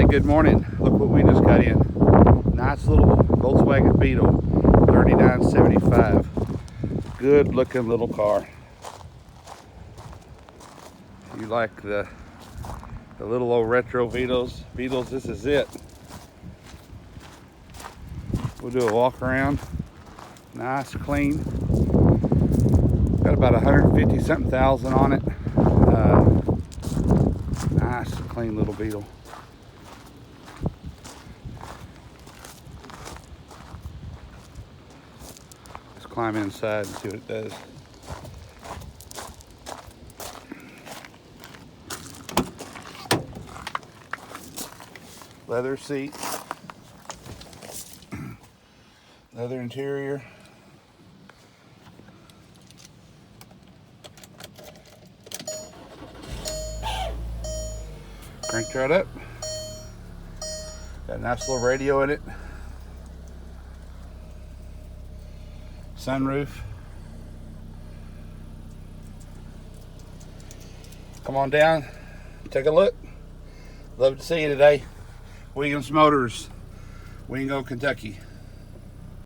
Hey, good morning. Look what we just got in. Nice little Volkswagen Beetle, 3975. Good looking little car. If you like the little old retro Beetles, this is it. We'll do a walk around. Nice, clean. Got about 150 something thousand on it. Nice, clean little Beetle. Let's climb inside and see what it does. Leather seat, leather interior. Cranked right up. Got a nice little radio in it. Sunroof. Come on down, take a look. Love to see you today. Williams Motors, Wingo, Kentucky.